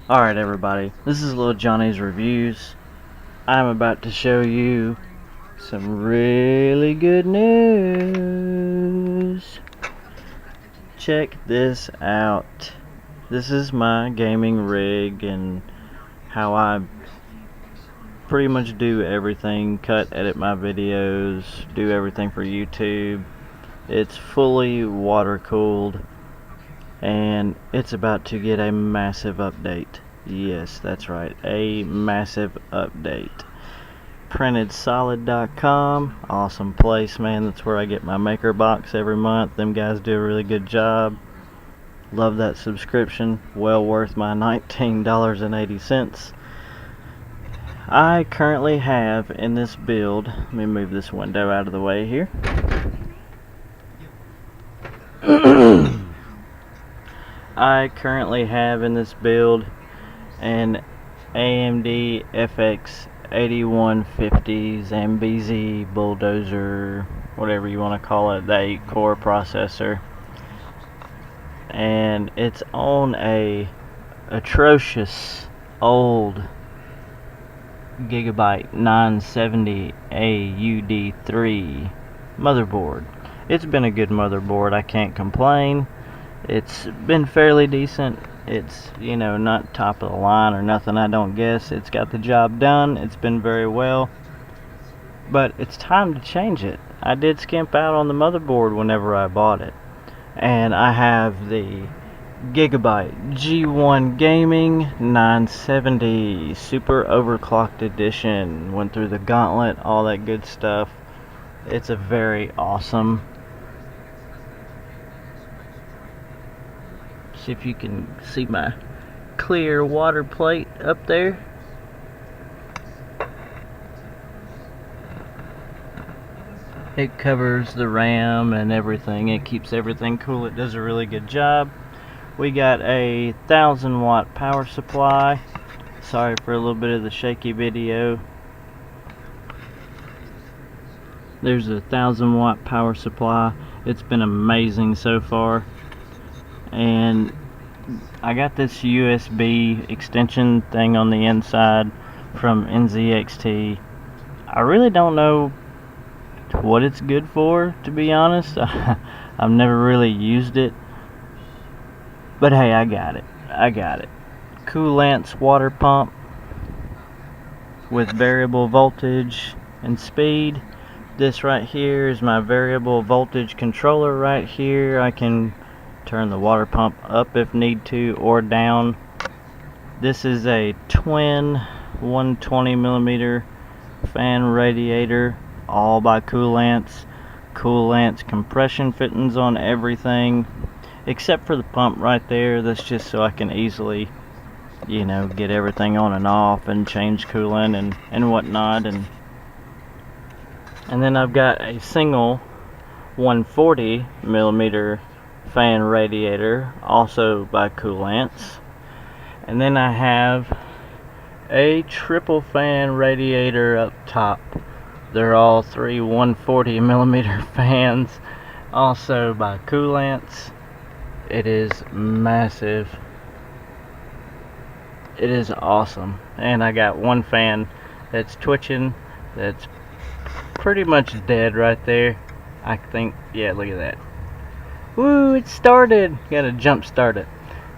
Alright everybody, this is Little Johnny's Reviews. I'm about to show you some really good news. Check this out. This is my gaming rig and how I pretty much do everything, edit my videos, do everything for YouTube. It's fully water cooled. And it's about to get a massive update. Yes, that's right, a massive update. PrintedSolid.com, awesome place, man. That's where I get my maker box every month. Them guys do a really good job. Love that subscription. Well worth my $19.80. I currently have in this build, let me move this window out of the way here. I currently have in this build an AMD FX 8150 Zambezi bulldozer, whatever you want to call it, the 8-core processor, and it's on a atrocious old Gigabyte 970 AUD3 motherboard. It's been a good motherboard, I can't complain. It's been fairly decent. It's, you know, not top of the line or nothing, I don't guess. It's got the job done. It's been very well. But it's time to change it. I did skimp out on the motherboard whenever I bought it. And I have the Gigabyte G1 Gaming 970 Super Overclocked Edition. Went through the gauntlet, all that good stuff. It's a very awesome. See if you can see my clear water plate up there. It covers the RAM and everything. It keeps everything cool. It does a really good job. We got a 1000-watt power supply. Sorry for a little bit of the shaky video. There's a 1000-watt power supply. It's been amazing so far. And I got this USB extension thing on the inside from NZXT. I really don't know what it's good for, to be honest. I've never really used it, but hey, I got it. Coolant's water pump with variable voltage and speed. This right here is my variable voltage controller right here. I can turn the water pump up if need to, or down. This is a twin 120mm fan radiator, all by Coolant's compression fittings on everything except for the pump right there. That's just so I can easily, you know, get everything on and off and change coolant and whatnot. And then I've got a single 140mm fan radiator, also by Coolant's. And then I have a triple fan radiator up top. They're all three 140mm fans, also by Coolant's. It is massive. It is awesome. And I got one fan that's twitching, that's pretty much dead right there. I think, yeah, look at that. Woo, it started. Gotta jump start it.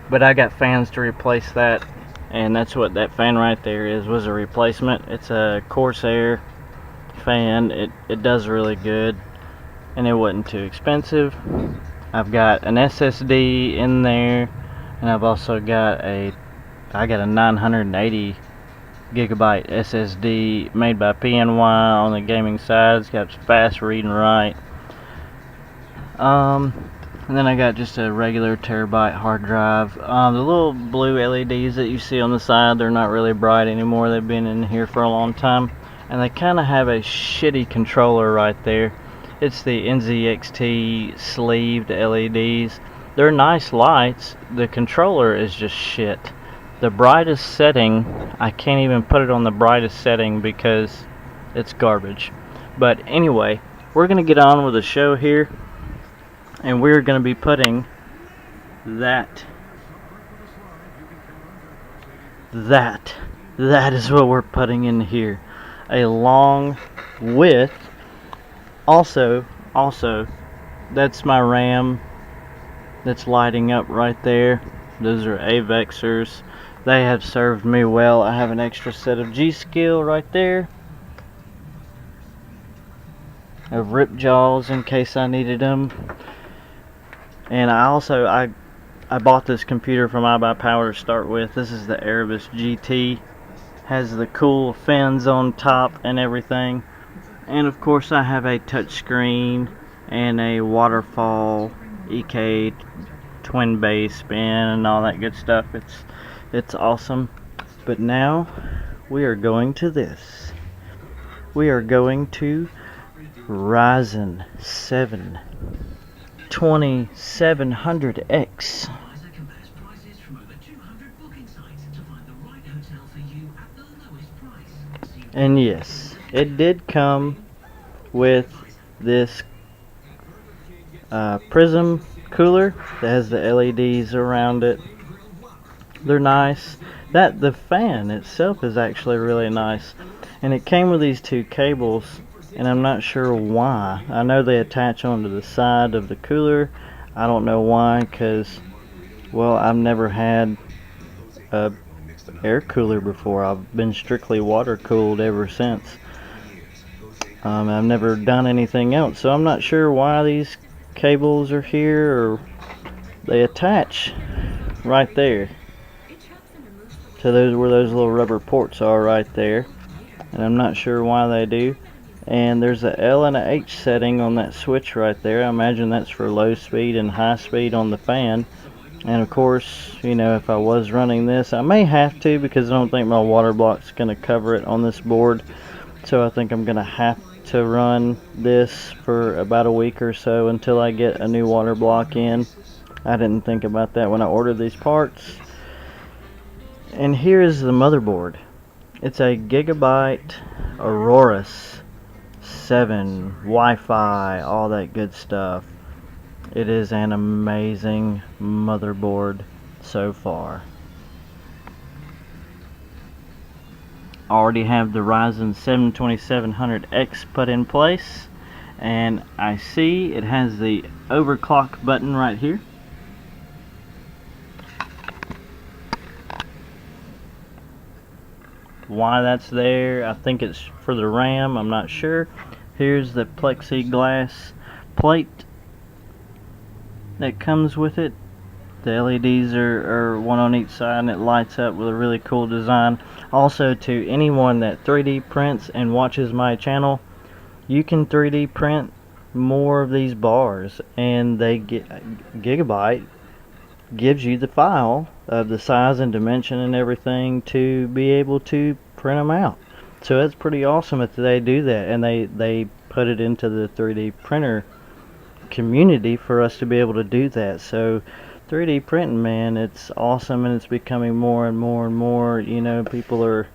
But I got fans to replace that, and that's what that fan right there is, was a replacement. It's a Corsair fan. It does really good, and it wasn't too expensive. I've got an SSD in there, and I've also got a 980 gigabyte SSD made by PNY on the gaming side. It's got fast read and write. And then I got just a regular terabyte hard drive. The little blue LEDs that you see on the side, they're not really bright anymore. They've been in here for a long time. And they kind of have a shitty controller right there. It's the NZXT sleeved LEDs. They're nice lights. The controller is just shit. The brightest setting, I can't even put it on the brightest setting because it's garbage. But anyway, we're going to get on with the show here. and we're going to be putting that is what we're putting in here, along with also that's my RAM that's lighting up right there. Those are AVEXers. They have served me well. I have an extra set of G-Skill right there of rip jaws in case I needed them. And I bought this computer from iBuyPower to start with. This is the Erebus GT. Has the cool fins on top and everything. And of course I have a touch screen and a waterfall EK twin base spin and all that good stuff. It's awesome. But now we are going to this. We are going to Ryzen 7 2700X. And yes, it did come with this prism cooler that has the LEDs around it. They're nice. The fan itself is actually really nice. And it came with these two cables, and I'm not sure why. I know they attach onto the side of the cooler. I don't know why, because, well, I've never had a air cooler before. I've been strictly water cooled ever since. I've never done anything else, so I'm not sure why these cables are here, or they attach right there to those, where those little rubber ports are right there, and I'm not sure why they do. And there's a L and a H setting on that switch right there. I imagine that's for low speed and high speed on the fan. And of course, you know, if I was running this, I may have to, because I don't think my water block's going to cover it on this board. So I think I'm going to have to run this for about a week or so until I get a new water block in. I didn't think about that when I ordered these parts. And here is the motherboard. It's a Gigabyte Aorus 7 Wi-Fi, all that good stuff. It is an amazing motherboard so far. Already have the Ryzen 7 2700X put in place, and I see it has the overclock button right here. Why that's there, I think it's for the RAM, I'm not sure. Here's the plexiglass plate that comes with it. The LEDs are one on each side, and it lights up with a really cool design. Also, to anyone that 3D prints and watches my channel, you can 3D print more of these bars, and they get Gigabyte gives you the file of the size and dimension and everything to be able to print them out. So that's pretty awesome that they do that, and they put it into the 3D printer community for us to be able to do that. So 3D printing, man, it's awesome, and it's becoming more and more and more, you know, people are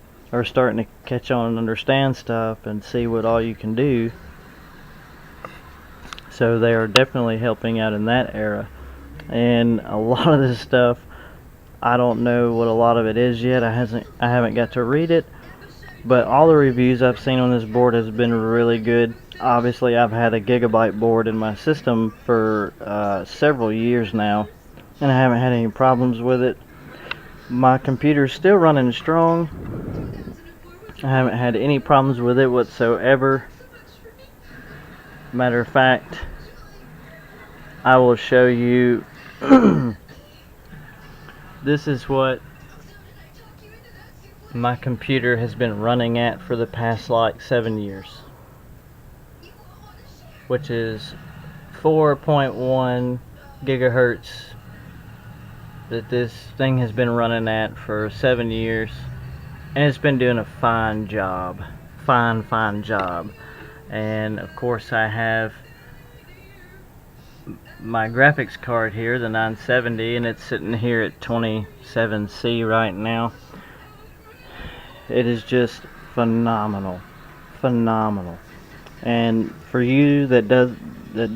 starting to catch on and understand stuff and see what all you can do. So they are definitely helping out in that era. And a lot of this stuff, I don't know what a lot of it is yet. I haven't got to read it, but all the reviews I've seen on this board has been really good. Obviously, I've had a Gigabyte board in my system for several years now, and I haven't had any problems with it. My computer's still running strong. I haven't had any problems with it whatsoever. Matter of fact, I will show you. This is what my computer has been running at for the past like 7 years, which is 4.1 gigahertz that this thing has been running at for 7 years, and it's been doing a fine job. Fine job. And of course I have my graphics card here, the 970, and it's sitting here at 27C right now. It is just phenomenal. And for you that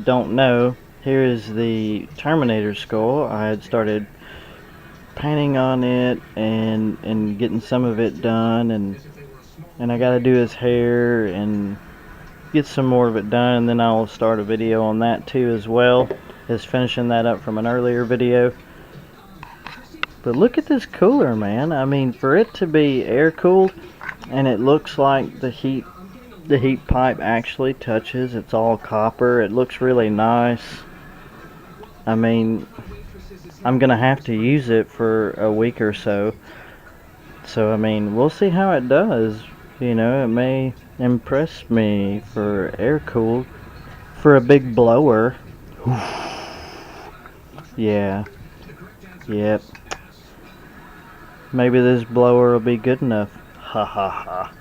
don't know, Here is the Terminator skull. I had started painting on it and getting some of it done, and I gotta do his hair and get some more of it done, and then I'll start a video on that too as well as finishing that up from an earlier video. But look at this cooler, man. I mean, for it to be air cooled and it looks like the heat pipe actually touches, it's all copper, it looks really nice. I mean, I'm gonna have to use it for a week or so. So I mean, we'll see how it does. You know, it may impress me for air cooled. For a big blower. Yeah. Yep. Maybe this blower will be good enough. Ha ha ha.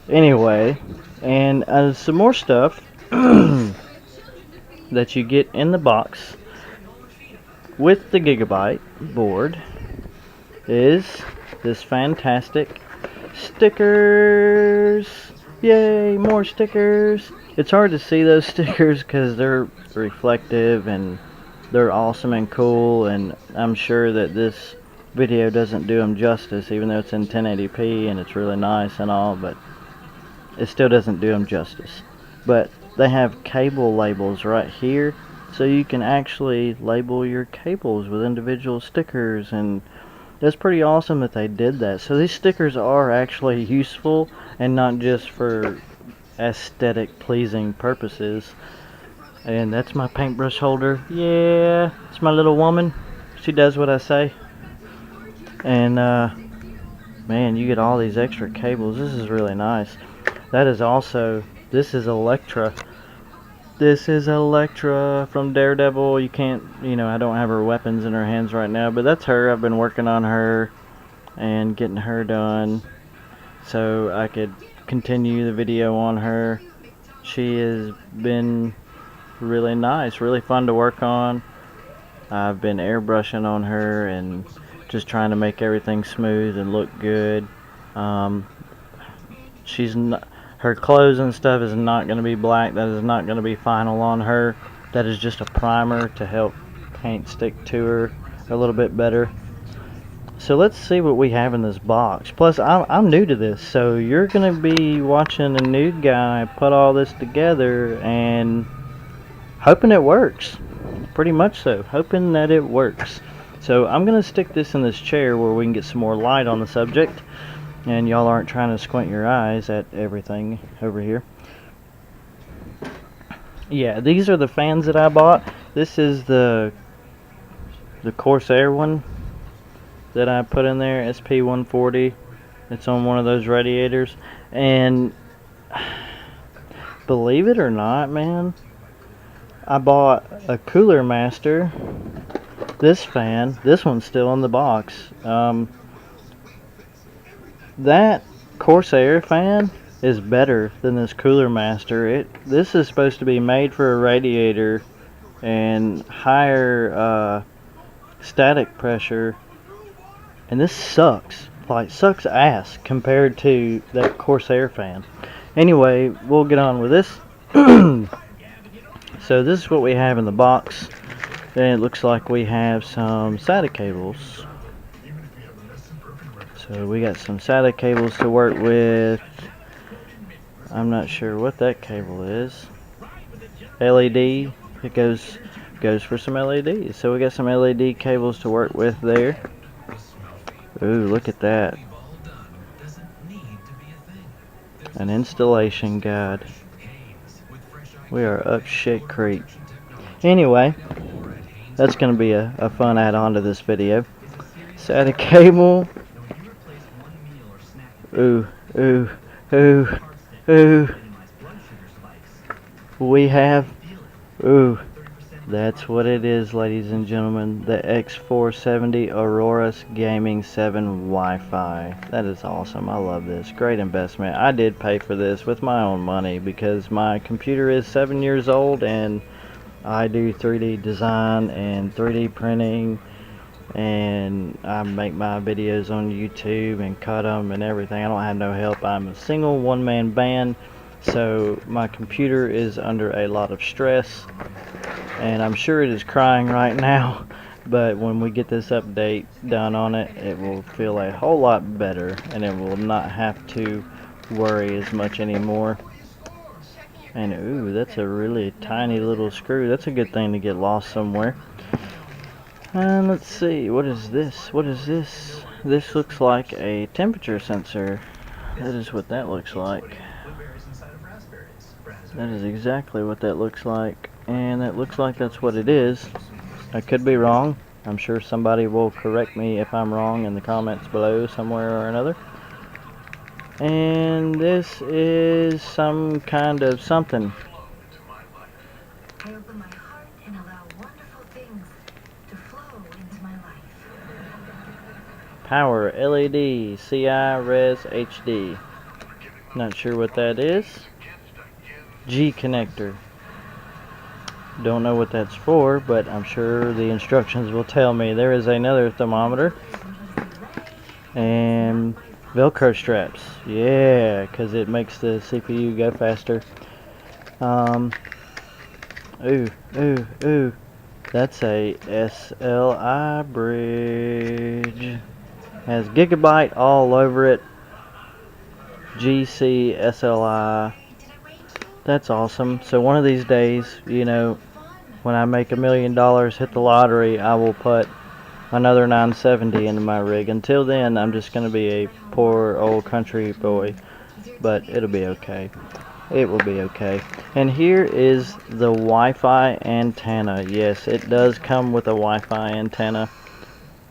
Anyway, and some more stuff that you get in the box with the Gigabyte board is this fantastic stickers. Yay, more stickers. It's hard to see those stickers because they're reflective and they're awesome and cool, and I'm sure that this video doesn't do them justice, even though it's in 1080p and it's really nice and all, but it still doesn't do them justice. But they have cable labels right here, so you can actually label your cables with individual stickers, and that's pretty awesome that they did that. So these stickers are actually useful and not just for aesthetic pleasing purposes. And that's my paintbrush holder. Yeah, it's my little woman. She does what I say. And man, you get all these extra cables. This is really nice. That is also, this is Elektra. This is Elektra from Daredevil. You can't, you know, I don't have her weapons in her hands right now, but that's her. I've been working on her and getting her done so I could continue the video on her. She has been really nice, really fun to work on. I've been airbrushing on her and just trying to make everything smooth and look good. She's not, her clothes and stuff is not going to be black. That is not going to be final on her. That is just a primer to help paint stick to her a little bit better. So let's see what we have in this box. Plus, I'm new to this, so you're going to be watching a new guy put all this together and hoping it works. Pretty much so. Hoping that it works. So I'm going to stick this in this chair where we can get some more light on the subject, and y'all aren't trying to squint your eyes at everything over here. Yeah, these are the fans that I bought. This is the Corsair one that I put in there, SP140. It's on one of those radiators, and believe it or not, man, I bought a Cooler Master. This fan, this one's still in the box. That Corsair fan is better than this Cooler Master. This is supposed to be made for a radiator and higher static pressure, and this sucks. Like, sucks ass compared to that Corsair fan. Anyway, we'll get on with this. So this is what we have in the box. Then it looks like we have some SATA cables. So we got some SATA cables to work with. I'm not sure what that cable is. LED. It goes for some LEDs. So we got some LED cables to work with there. Ooh, look at that. An installation guide. We are up shit creek. Anyway, that's going to be a fun add-on to this video. SATA cable. Ooh, ooh, ooh, ooh. We have, ooh, that's what it is, ladies and gentlemen. The X470 Aorus Gaming 7 Wi-Fi. That is awesome. I love this. Great investment. I did pay for this with my own money because my computer is 7 years old and I do 3D design and 3D printing, and I make my videos on YouTube and cut them and everything. I don't have no help. I'm a single one-man band, so my computer is under a lot of stress. and I'm sure it is crying right now. But when we get this update done on it, it will feel a whole lot better, and it will not have to worry as much anymore. And ooh, that's a really tiny little screw. That's a good thing to get lost somewhere. And let's see, what is this? What is this? This looks like a temperature sensor. That is what that looks like. That is exactly what that looks like. And it looks like that's what it is. I could be wrong. I'm sure somebody will correct me if I'm wrong in the comments below somewhere or another. And this is some kind of something. I open my heart and allow wonderful things to flow into my life. Power LED CI Res HD. Not sure what that is. G connector. Don't know what that's for, but I'm sure the instructions will tell me. There is another thermometer. And Velcro straps. Yeah, because it makes the CPU go faster. Ooh. That's a SLI bridge. Has Gigabyte all over it. GC SLI. That's awesome. So one of these days, you know, when I make $1 million, hit the lottery, I will put another 970 into my rig. Until then, I'm just going to be a poor old country boy. But it'll be okay. It will be okay. And here is the Wi-Fi antenna. Yes, it does come with a Wi-Fi antenna.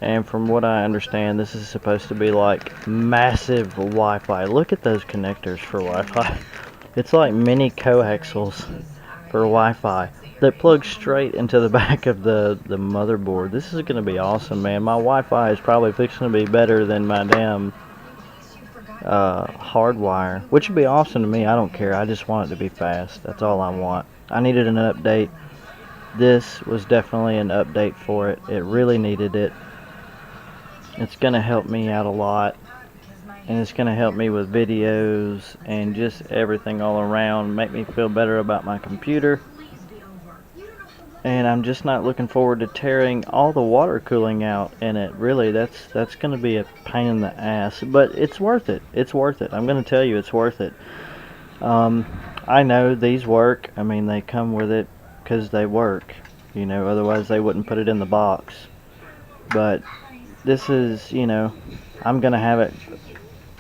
And from what I understand, this is supposed to be like massive Wi-Fi. Look at those connectors for Wi-Fi. It's like mini coaxials for Wi-Fi that plug straight into the back of the motherboard. This is going to be awesome, man. My Wi-Fi is probably fixing to be better than my damn hardwire, which would be awesome to me. I don't care. I just want it to be fast. That's all I want. I needed an update. This was definitely an update for it. It really needed it. It's going to help me out a lot, and it's going to help me with videos and just everything all around, make me feel better about my computer. And I'm just not looking forward to tearing all the water cooling out in it. Really, that's going to be a pain in the ass, but it's worth it. It's worth it. I'm going to tell you, it's worth it. I know these work. I mean, they come with it because they work. You know, otherwise they wouldn't put it in the box. But this is, you know, I'm going to have it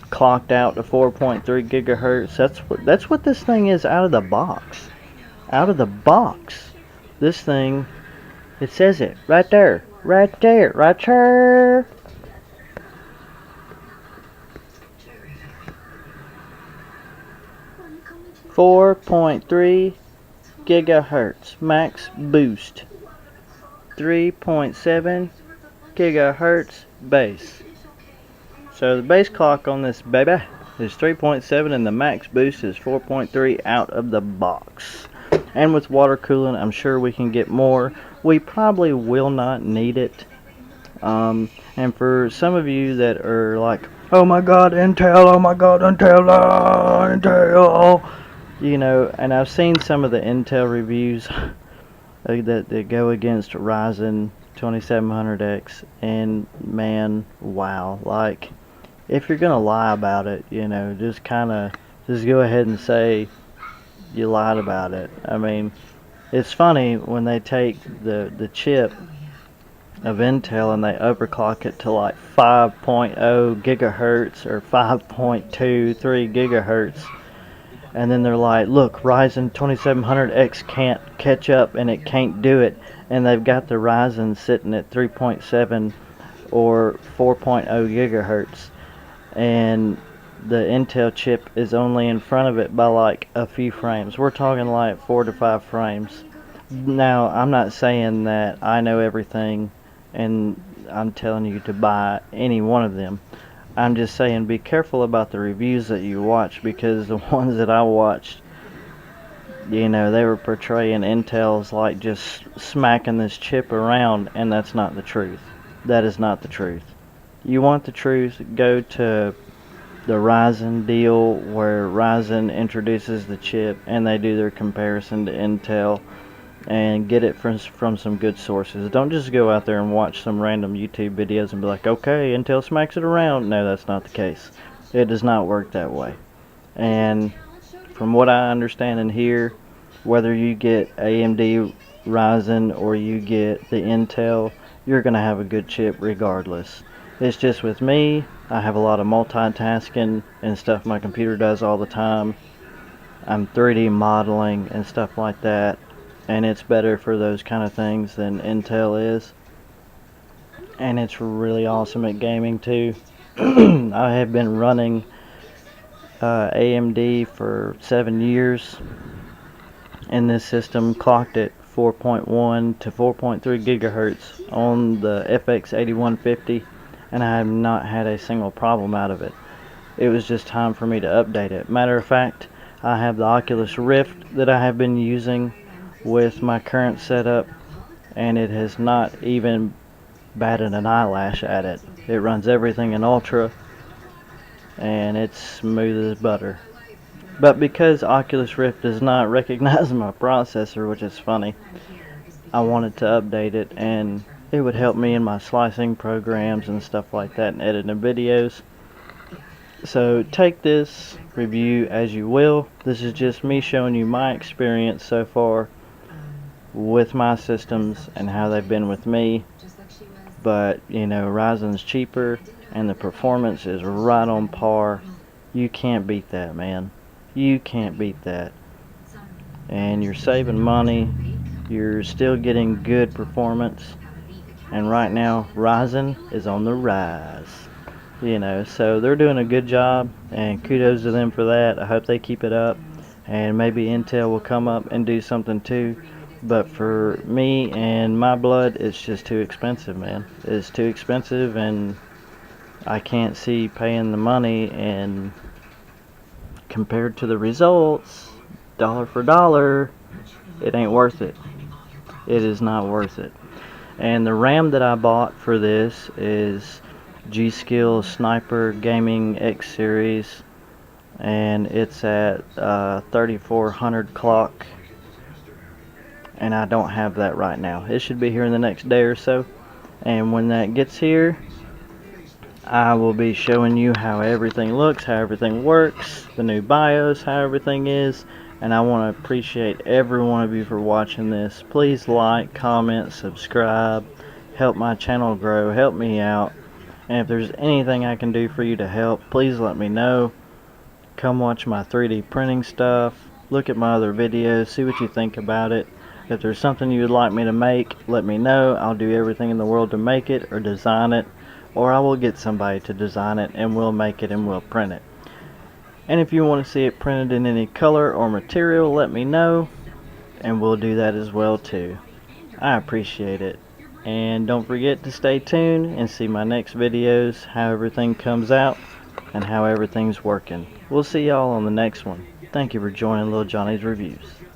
clocked out to 4.3 gigahertz. That's what this thing is out of the box. Out of the box. This thing, it says it right there, right there, right there. 4.3 gigahertz max boost. 3.7 gigahertz base. So the base clock on this baby is 3.7 and the max boost is 4.3 out of the box. And with water cooling, I'm sure we can get more. We probably will not need it. And for some of you that are like, oh my god, Intel, oh my god, Intel, you know, and I've seen some of the Intel reviews that go against Ryzen 2700X, and man, wow, like, if you're gonna lie about it, you know, just go ahead and say you lied about it. I mean, it's funny when they take the chip of Intel and they overclock it to like 5.0 gigahertz or 5.23 gigahertz, and then they're like, look, Ryzen 2700X can't catch up and it can't do it, and they've got the Ryzen sitting at 3.7 or 4.0 gigahertz, and the Intel chip is only in front of it by like a few frames. We're talking like 4 to 5 frames. Now, I'm not saying that I know everything and I'm telling you to buy any one of them. I'm just saying be careful about the reviews that you watch, because the ones that I watched, you know, they were portraying Intel's like just smacking this chip around, and that's not the truth. That is not the truth. You want the truth, go to the Ryzen deal where Ryzen introduces the chip and they do their comparison to Intel. and get it from some good sources. Don't just go out there and watch some random YouTube videos and be like, okay, Intel smacks it around. No, that's not the case. It does not work that way. And from what I understand and hear, whether you get AMD Ryzen or you get the Intel, you're going to have a good chip regardless. It's just with me, I have a lot of multitasking and stuff my computer does all the time. I'm 3D modeling and stuff like that, and it's better for those kind of things than Intel is. And it's really awesome at gaming too. I have been running AMD for 7 years, and this system clocked at 4.1 to 4.3 gigahertz on the FX 8150, and I have not had a single problem out of it. It was just time for me to update it. Matter of fact, I have the Oculus Rift that I have been using with my current setup, and it has not even batted an eyelash at it. It runs everything in Ultra, and it's smooth as butter. But because Oculus Rift does not recognize my processor, which is funny, I wanted to update it, and it would help me in my slicing programs and stuff like that and editing videos. So take this review as you will. This is just me showing you my experience so far with my systems and how they've been with me. But you know, Ryzen's cheaper and the performance is right on par. You can't beat that, man. You can't beat that. And you're saving money, you're still getting good performance, and right now Ryzen is on the rise. You know, so they're doing a good job, and kudos to them for that. I hope they keep it up, and maybe Intel will come up and do something too. But for me and my blood, it's just too expensive, man. It's too expensive, and I can't see paying the money, and compared to the results, dollar for dollar, it ain't worth it. It is not worth it. And the RAM that I bought for this is G-Skill Sniper Gaming X Series, and it's at 3400 clock, and I don't have that right now. It should be here in the next day or so, and when that gets here, I will be showing you how everything looks, how everything works, the new BIOS, how everything is. And I want to appreciate every one of you for watching this. Please like, comment, subscribe, help my channel grow, help me out. And if there's anything I can do for you to help, please let me know. Come watch my 3D printing stuff, look at my other videos, see what you think about it. If there's something you would like me to make, let me know. I'll do everything in the world to make it or design it, or I will get somebody to design it and we'll make it and we'll print it. And if you want to see it printed in any color or material, let me know, and we'll do that as well too. I appreciate it. And don't forget to stay tuned and see my next videos, how everything comes out and how everything's working. We'll see y'all on the next one. Thank you for joining Lil Johnny's Reviews.